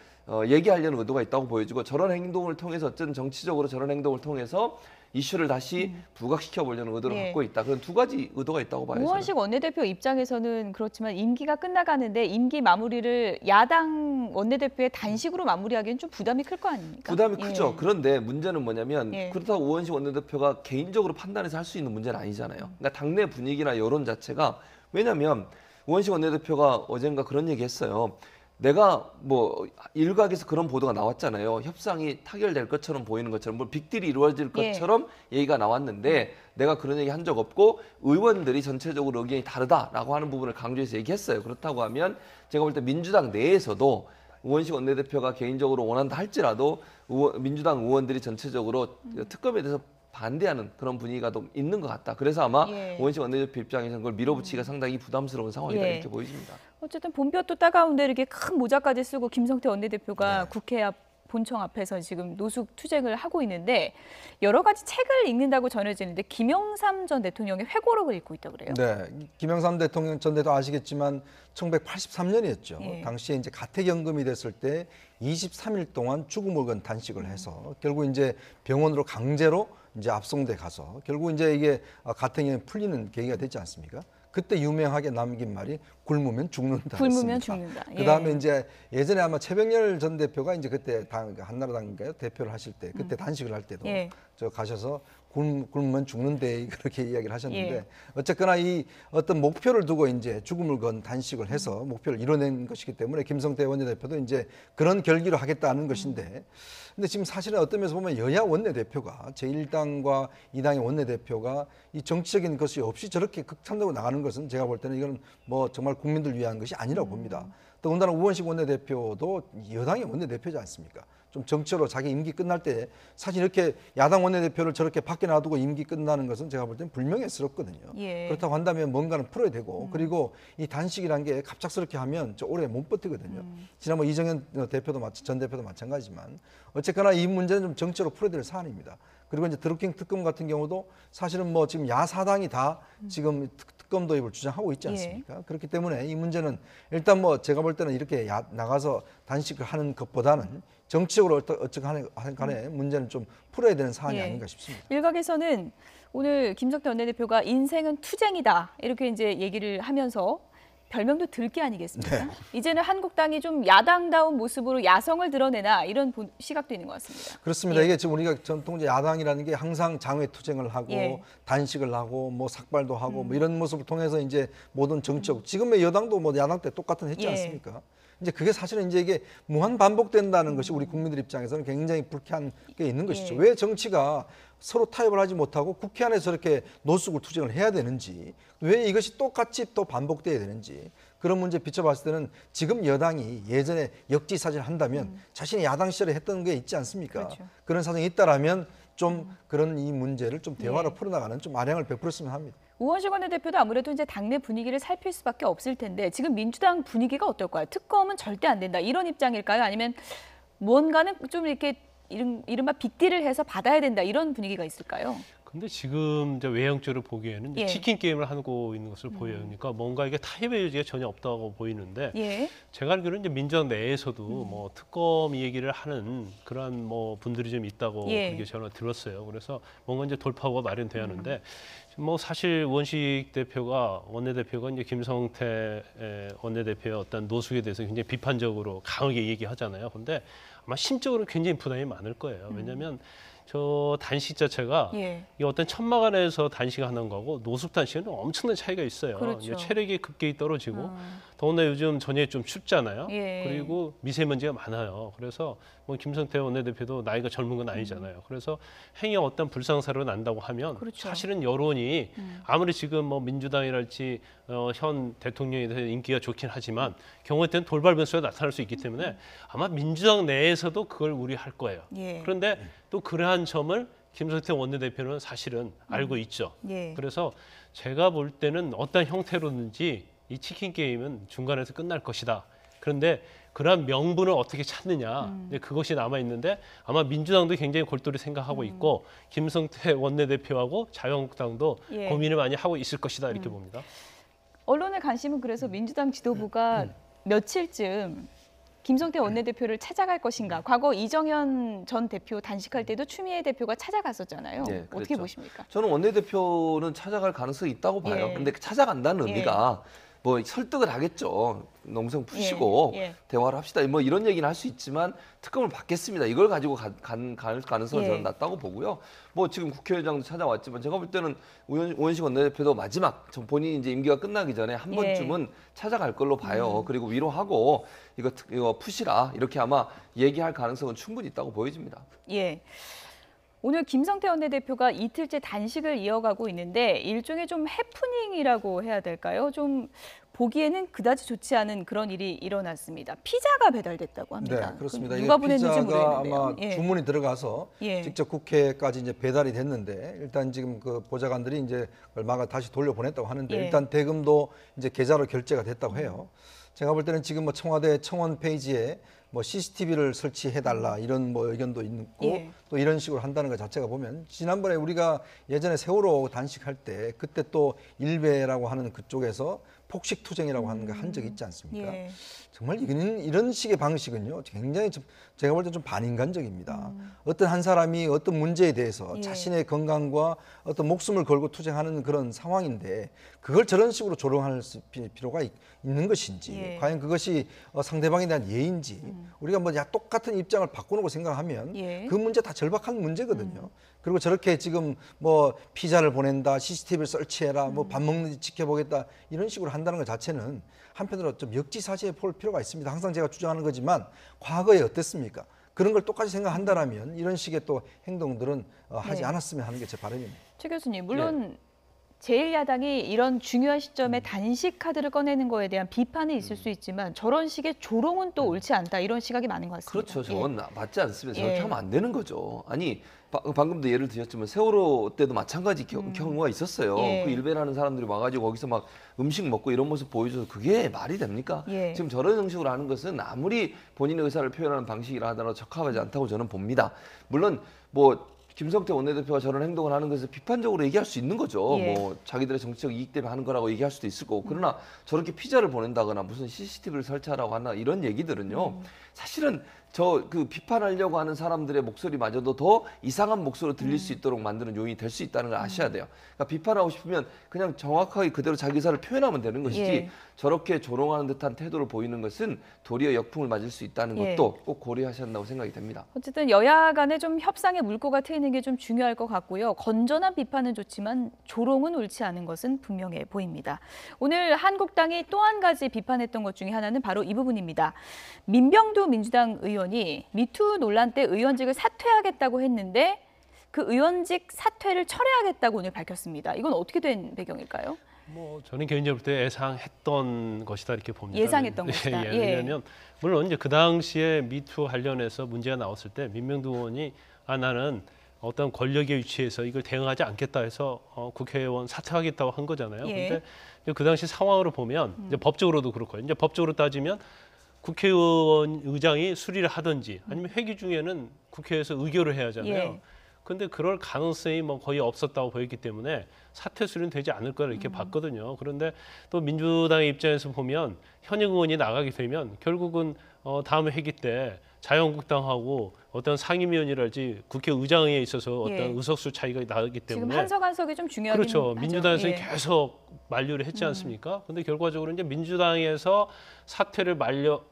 얘기하려는 의도가 있다고 보여지고 저런 행동을 통해서 어쨌든 정치적으로 저런 행동을 통해서 이슈를 다시 부각시켜 보려는 의도를
예.
갖고 있다. 그런 두 가지 의도가 있다고 봐요.
우원식 원내대표 입장에서는 그렇지만 임기가 끝나가는데 임기 마무리를 야당 원내대표의 단식으로 마무리하기엔 좀 부담이 클 거 아닙니까?
부담이
예.
크죠. 그런데 문제는 뭐냐면
예.
그렇다고 우원식 원내대표가 개인적으로 판단해서 할 수 있는 문제는 아니잖아요. 그러니까 당내 분위기나 여론 자체가 왜냐하면 우원식 원내대표가 어젠가 그런 얘기했어요. 내가 뭐 일각에서 그런 보도가 나왔잖아요. 협상이 타결될 것처럼 보이는 것처럼 뭐 빅딜이 이루어질 것처럼 얘기가 나왔는데 내가 그런 얘기 한 적 없고 의원들이 전체적으로 의견이 다르다라고 하는 부분을 강조해서 얘기했어요. 그렇다고 하면 제가 볼 때 민주당 내에서도 우원식 원내대표가 개인적으로 원한다 할지라도 민주당 의원들이 전체적으로 특검에 대해서 반대하는 그런 분위기가 좀 있는 것 같다. 그래서 아마
예.
우원식 원내대표 입장에서는 그걸 밀어붙이기가 상당히 부담스러운 상황이다
예.
이렇게 보여집니다.
어쨌든 봄볕도 따가운데 이렇게 큰 모자까지 쓰고 김성태 원내대표가 국회 앞 본청 앞에서 지금 노숙 투쟁을 하고 있는데 여러 가지 책을 읽는다고 전해지는데 김영삼 전 대통령의 회고록을 읽고 있다고 그래요.
네, 김영삼 대통령 전 대도 아시겠지만 1983년이었죠.
예.
당시에 이제 가택연금이 됐을 때 23일 동안 죽음을 건 단식을 해서 결국 이제 병원으로 강제로 이제 압송돼 가서 결국 이제 이게 가택연금이 풀리는 계기가 되지 않습니까? 그때 유명하게 남긴 말이 굶으면 죽는다.
굶으면 죽는다. 예.
그다음에 이제 예전에 아마 최병렬 전 대표가 이제 그때 한나라당인가요? 대표를 하실 때 그때 단식을 할 때도
예.
저 가셔서 굶으면 죽는데 그렇게 이야기를 하셨는데
예.
어쨌거나 이 어떤 목표를 두고 이제 죽음을 건 단식을 해서 목표를 이뤄낸 것이기 때문에 김성태 원내대표도 이제 그런 결기로 하겠다는 것인데 근데 지금 사실은 어떤 면에서 보면 여야 원내대표가 제1당과 2당의 원내대표가 이 정치적인 것이 없이 저렇게 극단적으로 나가는 것은 제가 볼 때는 이건 뭐 정말 국민들 위한 것이 아니라고 봅니다. 더군다나 우원식 원내대표도 여당의 원내대표지 않습니까? 좀 정치로 자기 임기 끝날 때 사실 이렇게 야당 원내대표를 저렇게 밖에 놔두고 임기 끝나는 것은 제가 볼 때는 불명예스럽거든요.
예.
그렇다고 한다면 뭔가는 풀어야 되고 그리고 이 단식이란 게 갑작스럽게 하면 저 오래 못 버티거든요. 지난번 이정현 전 대표도 마찬가지지만 어쨌거나 이 문제는 좀 정치로 풀어야 될 사안입니다. 그리고 이제 드루킹 특검 같은 경우도 사실은 뭐 지금 야사당이 다 지금 특검 도입을 주장하고 있지 않습니까? 그렇기 때문에 이 문제는 일단 뭐 제가 볼 때는 이렇게 나가서 단식을 하는 것보다는 정치적으로 어쨌든 간에 문제는 좀 풀어야 되는 사안이 아닌가 싶습니다.
일각에서는 오늘 김성태 원내대표가 인생은 투쟁이다 이렇게 이제 얘기를 하면서 별명도 들기 아니겠습니까? 이제는 한국당이 좀 야당다운 모습으로 야성을 드러내나 이런 시각도 있는 것 같습니다.
그렇습니다. 이게 지금 우리가 전통 야당이라는 게 항상 장외 투쟁을 하고 단식을 하고 뭐 삭발도 하고 뭐 이런 모습을 통해서 이제 모든 정치적 지금의 여당도 뭐 야당 때 똑같은 했지 않습니까? 이제 그게 사실은 이제 이게 무한 반복된다는 것이 우리 국민들 입장에서는 굉장히 불쾌한 게 있는 것이죠. 왜 정치가 서로 타협을 하지 못하고 국회 안에서 이렇게 노숙을 투쟁을 해야 되는지, 왜 이것이 똑같이 또 반복돼야 되는지, 그런 문제 비춰봤을 때는 지금 여당이 예전에 역지사지를 한다면 자신이 야당 시절에 했던 게 있지 않습니까?
그렇죠.
그런 사정이 있다라면 좀 그런 이 문제를 좀 대화로 풀어나가는 좀 마량을 베풀었으면 합니다.
우원식 원내대표도 아무래도 이제 당내 분위기를 살필 수밖에 없을 텐데 지금 민주당 분위기가 어떨까요? 특검은 절대 안 된다 이런 입장일까요? 아니면 뭔가는 좀 이렇게 이른바 빅딜을 해서 받아야 된다 이런 분위기가 있을까요?
근데 지금 이제 외형적으로 보기에는 이제 치킨 게임을 하고 있는 것을 보여요. 그러니까 뭔가 이게 타협의 여지가 전혀 없다고 보이는데 제가 알기로는 이제 민주당 내에서도 뭐 특검 얘기를 하는 그러한 뭐 분들이 좀 있다고 그렇게 저는 들었어요. 그래서 뭔가 이제 돌파구가 마련돼야 하는데 뭐 사실 우원식 대표가 원내대표가 이제 김성태 원내대표의 어떤 노숙에 대해서 굉장히 비판적으로 강하게 얘기하잖아요. 근데 아마 심적으로 굉장히 부담이 많을 거예요. 왜냐하면 저 단식 자체가 이 어떤 천막 안에서 단식하는 거고 노숙 단식은 엄청난 차이가 있어요.
그렇죠.
체력이 급격히 떨어지고 더군다나 요즘 저녁에 좀 춥잖아요. 그리고 미세먼지가 많아요. 그래서 뭐 김성태 원내대표도 나이가 젊은 건 아니잖아요. 그래서 행여 어떤 불상사로 난다고 하면 사실은 여론이 아무리 지금 뭐 민주당이랄지 현 대통령에 대해서 인기가 좋긴 하지만 경우에 따른 돌발 변수가 나타날 수 있기 때문에 아마 민주당 내에서도 그걸 우려할 거예요. 그런데 또 그러한 점을 김성태 원내대표는 사실은 알고 있죠. 그래서 제가 볼 때는 어떤 형태로든지 이 치킨 게임은 중간에서 끝날 것이다. 그런데 그러한 명분을 어떻게 찾느냐 그것이 남아 있는데 아마 민주당도 굉장히 골똘히 생각하고 있고 김성태 원내대표하고 자유한국당도 고민을 많이 하고 있을 것이다 이렇게 봅니다.
언론의 관심은 그래서 민주당 지도부가 며칠쯤 김성태 원내대표를 찾아갈 것인가. 과거 이정현 전 대표 단식할 때도 추미애 대표가 찾아갔었잖아요. 어떻게 보십니까?
저는 원내대표는 찾아갈 가능성이 있다고 봐요. 근데 찾아간다는 의미가 뭐 설득을 하겠죠. 농성 푸시고 대화를 합시다. 뭐 이런 얘기는 할 수 있지만 특검을 받겠습니다. 이걸 가지고 갈 가능성은 저는 낮다고 보고요. 뭐 지금 국회의장도 찾아왔지만 제가 볼 때는 우원식 원내대표도 마지막 본인이 이제 임기가 끝나기 전에 한 번쯤은 찾아갈 걸로 봐요. 그리고 위로하고 이거 푸시라 이렇게 아마 얘기할 가능성은 충분히 있다고 보여집니다.
오늘 김성태 원내대표가 이틀째 단식을 이어가고 있는데 일종의 좀 해프닝이라고 해야 될까요? 좀 보기에는 그다지 좋지 않은 그런 일이 일어났습니다. 피자가 배달됐다고 합니다.
네, 그렇습니다.
누가 보냈는지
피자가
모르겠는데요.
아마 주문이 들어가서 직접 국회까지 이제 배달이 됐는데 일단 지금 그 보좌관들이 이제 얼마가 다시 돌려보냈다고 하는데 일단 대금도 이제 계좌로 결제가 됐다고 해요. 제가 볼 때는 지금 뭐 청와대 청원 페이지에 뭐 CCTV를 설치해달라 이런 뭐 의견도 있고 또 이런 식으로 한다는 것 자체가 보면 지난번에 우리가 예전에 세월호 단식할 때 그때 또 일베라고 하는 그쪽에서 폭식 투쟁이라고 하는 거 한 적이 있지 않습니까? 정말 이런 식의 방식은요 굉장히 제가 볼 때 좀 반인간적입니다. 어떤 한 사람이 어떤 문제에 대해서 자신의 건강과 어떤 목숨을 걸고 투쟁하는 그런 상황인데 그걸 저런 식으로 조롱할 필요가 있는 것인지 과연 그것이 상대방에 대한 예인지 우리가 뭐 똑같은 입장을 바꾸는 생각하면 그 문제 다 절박한 문제거든요. 그리고 저렇게 지금 뭐 피자를 보낸다, CCTV를 설치해라, 뭐 밥 먹는지 지켜보겠다 이런 식으로 한다는 것 자체는 한편으로 좀 역지사지해 볼 필요가 있습니다. 항상 제가 주장하는 거지만 과거에 어땠습니까? 그런 걸 똑같이 생각한다라면 이런 식의 또 행동들은 하지 않았으면 하는 게 제 바람입니다.
최 교수님, 물론 제1야당이 이런 중요한 시점에 단식 카드를 꺼내는 거에 대한 비판이 있을 수 있지만 저런 식의 조롱은 또 옳지 않다 이런 시각이 많은 것 같습니다.
그렇죠. 저건 맞지 않습니다. 저렇게 하면 안 되는 거죠. 아니 방금도 예를 드렸지만 세월호 때도 마찬가지 경우가 있었어요. 그 일베라는 사람들이 와가지고 거기서 막 음식 먹고 이런 모습 보여줘서 그게 말이 됩니까? 지금 저런 형식으로 하는 것은 아무리 본인의 의사를 표현하는 방식이라 하더라도 적합하지 않다고 저는 봅니다. 물론 뭐 김성태 원내대표가 저런 행동을 하는 것을 비판적으로 얘기할 수 있는 거죠. 뭐 자기들의 정치적 이익 때문에 하는 거라고 얘기할 수도 있을 거고. 그러나 저렇게 피자를 보낸다거나 무슨 CCTV를 설치하라고 하나 이런 얘기들은요. 사실은 저 그 비판하려고 하는 사람들의 목소리마저도 더 이상한 목소리로 들릴 수 있도록 만드는 요인이 될 수 있다는 걸 아셔야 돼요. 그러니까 비판하고 싶으면 그냥 정확하게 그대로 자기 의사를 표현하면 되는 것이지 저렇게 조롱하는 듯한 태도를 보이는 것은 도리어 역풍을 맞을 수 있다는 것도 꼭 고려하셔야 한다고 생각이 됩니다.
어쨌든 여야 간에 좀 협상의 물꼬가 트이는 게 좀 중요할 것 같고요. 건전한 비판은 좋지만 조롱은 옳지 않은 것은 분명해 보입니다. 오늘 한국당이 또 한 가지 비판했던 것 중에 하나는 바로 이 부분입니다. 민병두 민주당 의원이 미투 논란 때 의원직을 사퇴하겠다고 했는데 그 의원직 사퇴를 철회하겠다고 오늘 밝혔습니다. 이건 어떻게 된 배경일까요?
뭐 저는 개인적으로 예상했던 것이다 이렇게 봅니다.
예상했던 것이다.
왜냐하면 물론 이제 그 당시에 미투 관련해서 문제가 나왔을 때 민병두 의원이 나는 어떤 권력의 위치에서 이걸 대응하지 않겠다 해서 국회의원 사퇴하겠다고 한 거잖아요. 그런데 그 당시 상황으로 보면 이제 법적으로도 그렇고요. 이제 법적으로 따지면 국회의원 의장이 수리를 하든지 아니면 회기 중에는 국회에서 의결을 해야 하잖아요. 근데 그럴 가능성이 뭐 거의 없었다고 보였기 때문에 사퇴 수리는 되지 않을 거라 이렇게 봤거든요. 그런데 또 민주당의 입장에서 보면 현역 의원이 나가게 되면 결국은 다음 회기 때 자유한국당하고 어떤 상임위원이랄지 국회의장에 있어서 어떤 의석수 차이가 나기 때문에
지금 한석 한석이 좀 중요하긴
그렇죠.
하죠.
민주당에서는 계속 만류를 했지 않습니까? 근데 결과적으로 이제 민주당에서 사퇴를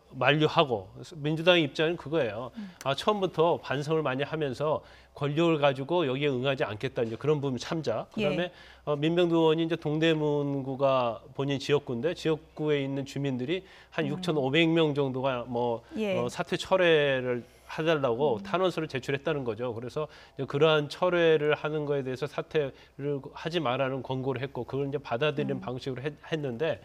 만류하고 민주당의 입장은 그거예요. 처음부터 반성을 많이 하면서 권력을 가지고 여기에 응하지 않겠다 이제 그런 부분 참자. 그다음에 민병두 의원이 이제 동대문구가 본인 지역구인데 지역구에 있는 주민들이 한 6,500명 정도가 사퇴 철회를 해달라고 탄원서를 제출했다는 거죠. 그래서 그러한 철회를 하는 거에 대해서 사퇴를 하지 말라는 권고를 했고 그걸 이제 받아들이는 방식으로 했는데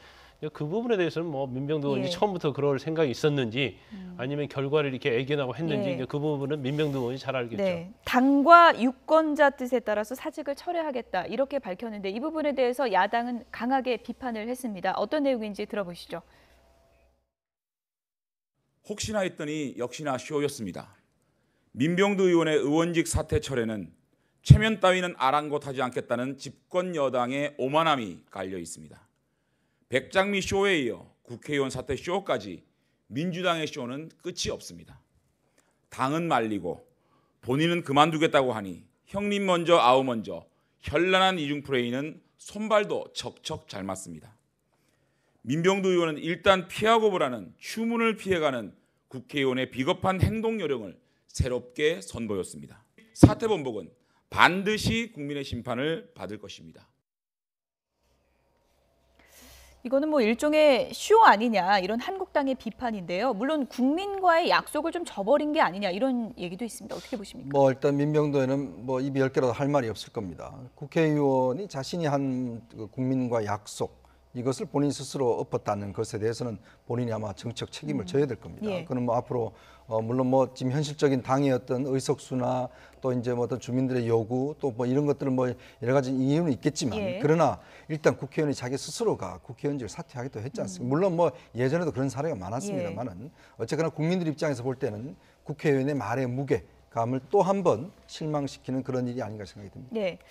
그 부분에 대해서는 뭐 민병두 의원이 처음부터 그럴 생각이 있었는지 아니면 결과를 이렇게 애견하고 했는지 이제 그 부분은 민병두 의원이 잘 알겠죠.
당과 유권자 뜻에 따라서 사직을 철회하겠다 이렇게 밝혔는데 이 부분에 대해서 야당은 강하게 비판을 했습니다. 어떤 내용인지 들어보시죠.
혹시나 했더니 역시나 쇼였습니다. 민병두 의원의 의원직 사퇴 철회는 체면 따위는 아랑곳하지 않겠다는 집권 여당의 오만함이 깔려 있습니다. 백장미 쇼에 이어 국회의원 사퇴 쇼까지 민주당의 쇼는 끝이 없습니다. 당은 말리고 본인은 그만두겠다고 하니 형님 먼저 아우 먼저 현란한 이중 플레이는 손발도 척척 잘 맞습니다. 민병두 의원은 일단 피하고 보라는 추문을 피해가는 국회의원의 비겁한 행동 요령을 새롭게 선보였습니다. 사퇴 번복은 반드시 국민의 심판을 받을 것입니다.
이거는 뭐 일종의 쇼 아니냐 이런 한국당의 비판인데요. 물론 국민과의 약속을 좀 저버린 게 아니냐 이런 얘기도 있습니다. 어떻게 보십니까?
뭐 일단 민병두에는 뭐 입이 10개라도 할 말이 없을 겁니다. 국회의원이 자신이 한 국민과 약속 이것을 본인 스스로 엎었다는 것에 대해서는 본인이 아마 정책 책임을 져야 될 겁니다. 그는 뭐 앞으로 물론 뭐 지금 현실적인 당의 어떤 의석수나 또 이제 뭐 어떤 주민들의 요구 또 뭐 이런 것들은 뭐 여러 가지 이유는 있겠지만 그러나 일단 국회의원이 자기 스스로가 국회의원직을 사퇴하기도 했지 않습니까? 물론 뭐 예전에도 그런 사례가 많았습니다만은 어쨌거나 국민들 입장에서 볼 때는 국회의원의 말의 무게감을 또 한 번 실망시키는 그런 일이 아닌가 생각이 듭니다.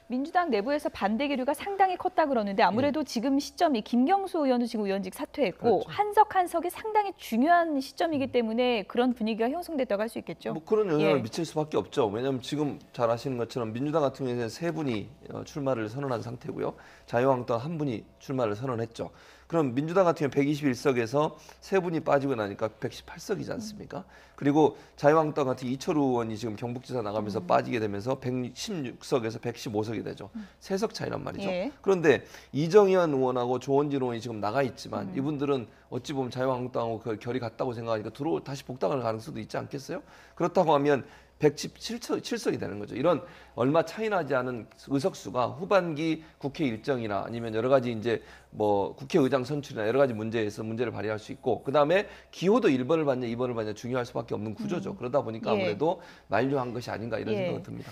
민주당 내부에서 반대 기류가 상당히 컸다 그러는데 아무래도 지금 시점이 김경수 의원도 지금 의원직 사퇴했고 한석이 상당히 중요한 시점이기 때문에 그런 분위기가 형성됐다고 할 수 있겠죠.
뭐 그런 영향을 미칠 수밖에 없죠. 왜냐하면 지금 잘 아시는 것처럼 민주당 같은 경우에는 3분이 출마를 선언한 상태고요. 자유한국당 1분이 출마를 선언했죠. 그럼 민주당 같은 경우 121석에서 3분이 빠지고 나니까 118석이지 않습니까? 그리고 자유한국당 같은 이철우 의원이 지금 경북지사 나가면서 빠지게 되면서 116석에서 115석이 되죠. 3석 차이란 말이죠. 그런데 이정현 의원하고 조원진 의원이 지금 나가 있지만 이분들은 어찌 보면 자유한국당하고 결이 같다고 생각하니까 다시 복당할 가능성도 있지 않겠어요? 그렇다고 하면 117석이 되는 거죠. 이런 얼마 차이 나지 않은 의석수가 후반기 국회 일정이나 아니면 여러 가지 이제 뭐 국회의장 선출이나 여러 가지 문제에서 문제를 발휘할 수 있고, 그다음에 기호도 1번을 받냐 2번을 받냐 중요할 수밖에 없는 구조죠. 그러다 보니까 아무래도 만류한 것이 아닌가 이런 생각이 듭니다.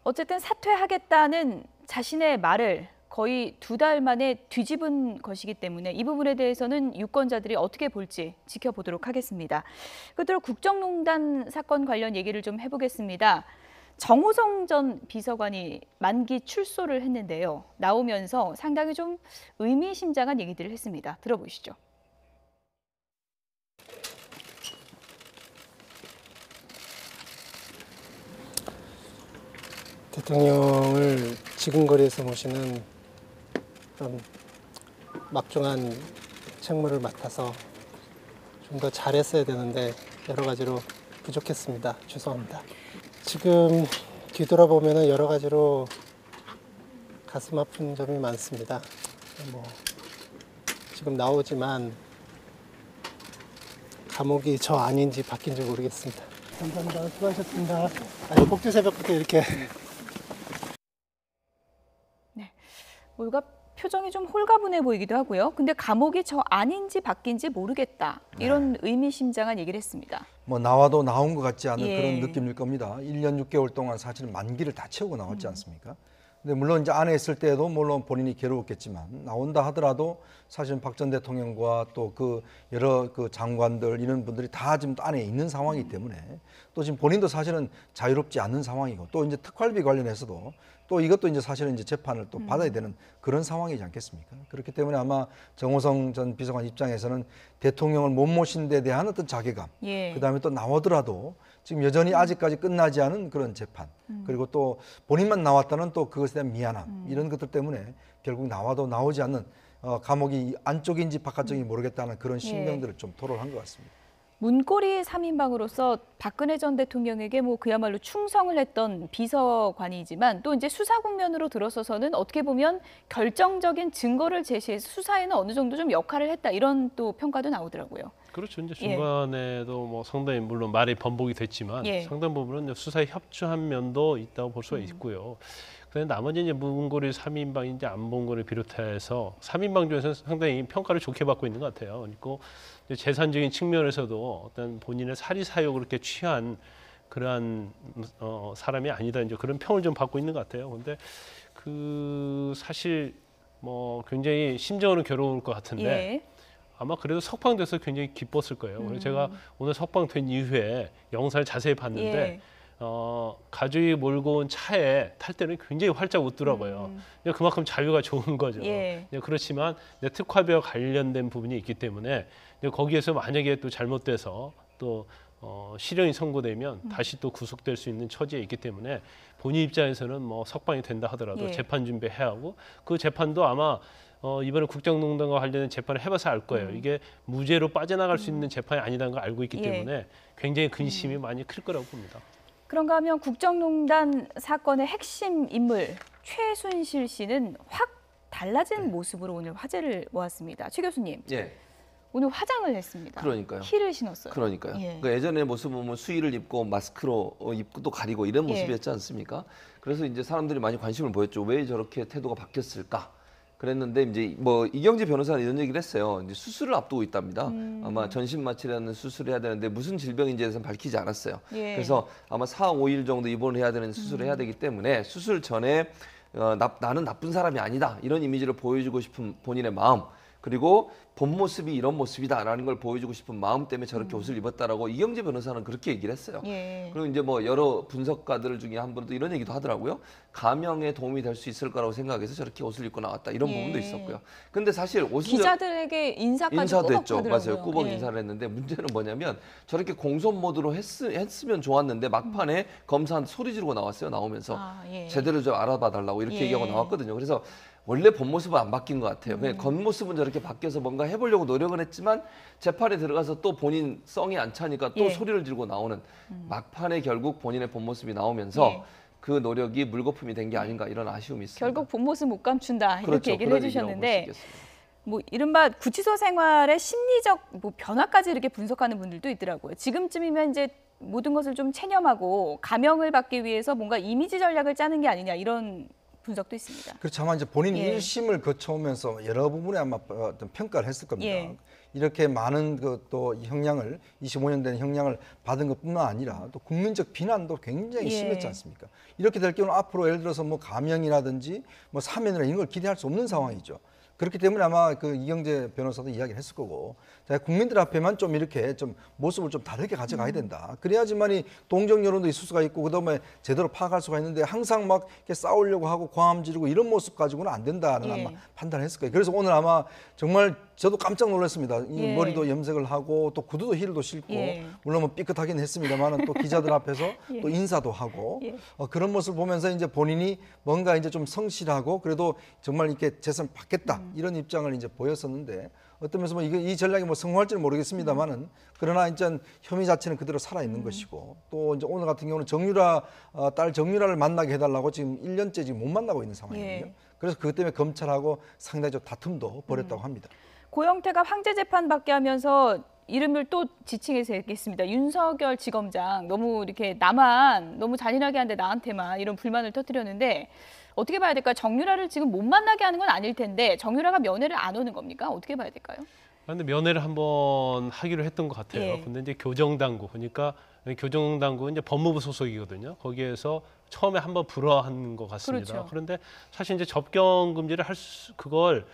어쨌든 사퇴하겠다는 자신의 말을 거의 2달 만에 뒤집은 것이기 때문에 이 부분에 대해서는 유권자들이 어떻게 볼지 지켜보도록 하겠습니다. 끝으로 국정농단 사건 관련 얘기를 좀 해보겠습니다. 정호성 전 비서관이 만기 출소를 했는데요. 나오면서 상당히 좀 의미심장한 얘기들을 했습니다. 들어보시죠.
대통령을 지근거리에서 모시는 그런 막중한 책무를 맡아서 좀 더 잘했어야 되는데 여러 가지로 부족했습니다. 죄송합니다. 지금 뒤돌아보면 여러 가지로 가슴 아픈 점이 많습니다. 뭐 지금 나오지만 감옥이 저 아닌지 바뀐지 모르겠습니다. 감사합니다. 수고하셨습니다. 복주 새벽부터 이렇게.
뭔가 표정이 좀 홀가분해 보이기도 하고요. 근데 감옥이 저 아닌지 바뀐지 모르겠다. 이런 의미심장한 얘기를 했습니다.
뭐 나와도 나온 것 같지 않은 그런 느낌일 겁니다. 1년 6개월 동안 사실은 만기를 다 채우고 나왔지 않습니까? 근데 물론 이제 안에 있을 때에도 물론 본인이 괴로웠겠지만 나온다 하더라도 사실은 박 전 대통령과 또 그 여러 그 장관들 이런 분들이 다 지금 안에 있는 상황이기 때문에 또 지금 본인도 사실은 자유롭지 않은 상황이고 또 이제 특활비 관련해서도 또 이것도 이제 사실은 이제 재판을 또 받아야 되는 그런 상황이지 않겠습니까? 그렇기 때문에 아마 정호성 전 비서관 입장에서는 대통령을 못 모신 데 대한 어떤 자괴감, 그다음에 또 나오더라도 지금 여전히 아직까지 끝나지 않은 그런 재판, 그리고 또 본인만 나왔다는 또 그것에 대한 미안함, 이런 것들 때문에 결국 나와도 나오지 않는 감옥이 안쪽인지 바깥쪽인지 모르겠다는 그런 심경들을 좀 토로한 것 같습니다.
문고리 3인방으로서 박근혜 전 대통령에게 뭐 그야말로 충성을 했던 비서관이지만 또 이제 수사 국면으로 들어서서는 어떻게 보면 결정적인 증거를 제시해서 수사에는 어느 정도 좀 역할을 했다, 이런 또 평가도 나오더라고요.
그렇죠. 이제 중간에도 뭐 상당히 물론 말이 번복이 됐지만 상당 부분은 수사에 협조한 면도 있다고 볼 수가 있고요. 그런데 나머지 이제 문고리 3인방 이제 안봉근을 비롯해서 3인방 중에서는 상당히 평가를 좋게 받고 있는 것 같아요. 그리고 재산적인 측면에서도 어떤 본인의 사리 사욕을 이렇게 취한 그러한 사람이 아니다, 이제 그런 평을 좀 받고 있는 것 같아요. 그런데 그 사실 뭐 굉장히 심정으로 괴로울 것 같은데 아마 그래도 석방돼서 굉장히 기뻤을 거예요. 그래서 제가 오늘 석방된 이후에 영상을 자세히 봤는데 가족이 몰고 온 차에 탈 때는 굉장히 활짝 웃더라고요. 그만큼 자유가 좋은 거죠. 그렇지만 특활비와 관련된 부분이 있기 때문에 거기에서 만약에 또 잘못돼서 또 실형이 선고되면 다시 또 구속될 수 있는 처지에 있기 때문에 본인 입장에서는 뭐 석방이 된다 하더라도 재판 준비해야 하고, 그 재판도 아마 이번에 국정농단과 관련된 재판을 해봐서 알 거예요. 이게 무죄로 빠져나갈 수 있는 재판이 아니라는 걸 알고 있기 때문에 굉장히 근심이 많이 클 거라고 봅니다.
그런가 하면 국정농단 사건의 핵심 인물 최순실 씨는 확 달라진 모습으로 오늘 화제를 모았습니다. 최 교수님. 오늘 화장을 했습니다.
그러니까요.
힐을 신었어요.
그러니까요. 그러니까 예전의 모습 보면 수의를 입고 마스크로 입고 또 가리고 이런 모습이었지 않습니까? 그래서 이제 사람들이 많이 관심을 보였죠. 왜 저렇게 태도가 바뀌었을까? 그랬는데 이제 뭐 이경재 변호사는 이런 얘기를 했어요. 이제 수술을 앞두고 있답니다. 아마 전신마취라는 수술을 해야 되는데 무슨 질병인지에서는 밝히지 않았어요. 그래서 아마 4, 5일 정도 입원을 해야 되는 수술을 해야 되기 때문에 수술 전에 나는 나쁜 사람이 아니다, 이런 이미지를 보여주고 싶은 본인의 마음, 그리고 본 모습이 이런 모습이다라는 걸 보여주고 싶은 마음 때문에 저렇게 옷을 입었다라고 이경재 변호사는 그렇게 얘기를 했어요. 그리고 이제 뭐 여러 분석가들 중에 한 분도 이런 얘기도 하더라고요. 가명에 도움이 될 수 있을 거라고 생각해서 저렇게 옷을 입고 나왔다, 이런 부분도 있었고요. 근데 사실 옷은
기자들에게 인사도
했죠.
하더라고요.
맞아요. 꾸벅 인사를 했는데 문제는 뭐냐면 저렇게 공손 모드로 했으면 좋았는데 막판에 검사한테 소리 지르고 나왔어요. 나오면서 제대로 좀 알아봐 달라고 이렇게 얘기하고 나왔거든요. 그래서 원래 본 모습은 안 바뀐 것 같아요. 그냥 겉모습은 저렇게 바뀌어서 뭔가 해보려고 노력은 했지만 재판에 들어가서 또 본인 성이 안 차니까 또 소리를 지르고 나오는, 막판에 결국 본인의 본 모습이 나오면서 그 노력이 물거품이 된 게 아닌가, 이런 아쉬움이 있습니다.
결국 본 모습 못 감춘다, 이렇게 얘기를 해주셨는데 뭐 이른바 구치소 생활의 심리적 뭐 변화까지 이렇게 분석하는 분들도 있더라고요. 지금쯤이면 이제 모든 것을 좀 체념하고 감형을 받기 위해서 뭔가 이미지 전략을 짜는 게 아니냐 이런 분석도 있습니다.
그렇죠. 아마 이제 본인이
예.
1심을 거쳐오면서 여러 부분에 아마 어떤 평가를 했을 겁니다.
예.
이렇게 많은 또 형량을 25년 된 형량을 받은 것뿐만 아니라 또 국민적 비난도 굉장히
예.
심했지 않습니까? 이렇게 될 경우는 앞으로 예를 들어서 뭐 감형이라든지 뭐 사면이나 이런 걸 기대할 수 없는 상황이죠. 그렇기 때문에 아마 그 이경재 변호사도 이야기를 했을 거고, 자, 국민들 앞에만 좀 이렇게 좀 모습을 좀 다르게 가져가야 된다. 그래야지만이 동정 여론도 있을 수가 있고, 그다음에 제대로 파악할 수가 있는데 항상 막 이렇게 싸우려고 하고 고함 지르고 이런 모습 가지고는 안 된다는
예.
아마 판단을 했을 거예요. 그래서 오늘 아마 정말 저도 깜짝 놀랐습니다. 이
예.
머리도 염색을 하고 또 구두도 힐도 신고,
예.
물론 뭐 삐끗하긴 했습니다만은 또 기자들 앞에서
예.
또 인사도 하고
예.
그런 모습을 보면서 이제 본인이 뭔가 이제 좀 성실하고 그래도 정말 이렇게 재산 받겠다 이런 입장을 이제 보였었는데, 어떤 면에서 뭐 이 전략이 뭐 성공할지는 모르겠습니다만은, 그러나 이제 혐의 자체는 그대로 살아 있는 것이고, 또 이제 오늘 같은 경우는 정유라 딸 정유라를 만나게 해달라고 지금 1년째 지금 못 만나고 있는 상황이거든요.
예.
그래서 그것 때문에 검찰하고 상당히 좀 다툼도 벌였다고 합니다.
고영태가 황제 재판 받게 하면서 이름을 또 지칭해서 얘기했습니다. 윤석열 지검장 너무 이렇게 나만 너무 잔인하게 하는데 나한테만 이런 불만을 터뜨렸는데, 어떻게 봐야 될까요? 정유라를 지금 못 만나게 하는 건 아닐 텐데 정유라가 면회를 안 오는 겁니까? 어떻게 봐야 될까요?
그런데 면회를 한번 하기로 했던 것 같아요.
예.
근데 이제 교정당국, 그러니까 교정당국은 이제 법무부 소속이거든요. 거기에서 처음에 한번 불허한 것 같습니다.
그렇죠.
그런데 사실 이제 접견 금지를 그걸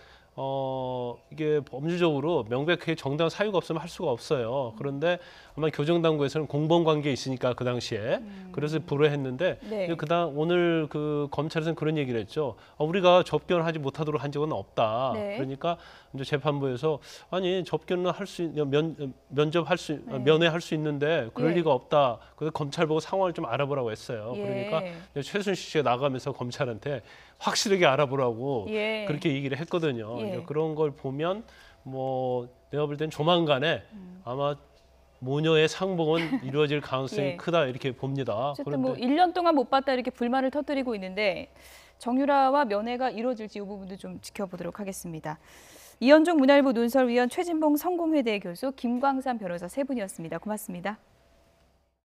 이게 법률적으로 명백하게 정당한 사유가 없으면 할 수가 없어요. 그런데 아마 교정당국에서는 공범 관계에 있으니까 그 당시에 그래서 불허했는데,
네.
오늘 그 검찰에서는 그런 얘기를 했죠. 우리가 접견하지 못하도록 한 적은 없다.
네.
그러니까 이제 재판부에서 아니 접견은 할 수 면접할 수
네.
면회할 수 있는데 그럴
예.
리가 없다. 그래서 검찰 보고 상황을 좀 알아보라고 했어요.
예.
그러니까 이제 최순실 씨가 나가면서 검찰한테 확실하게 알아보라고
예.
그렇게 얘기를 했거든요.
예.
이제 그런 걸 보면 뭐 내가 볼 땐 조만간에 아마 모녀의 상봉은 이루어질 가능성이
예.
크다 이렇게 봅니다.
어쨌든 뭐 1년 동안 못 봤다 이렇게 불만을 터뜨리고 있는데 정유라와 면회가 이루어질지 이 부분도 좀 지켜보도록 하겠습니다. 이현종 문화일보 논설위원, 최진봉 성공회대 교수, 김광삼 변호사 세 분이었습니다. 고맙습니다.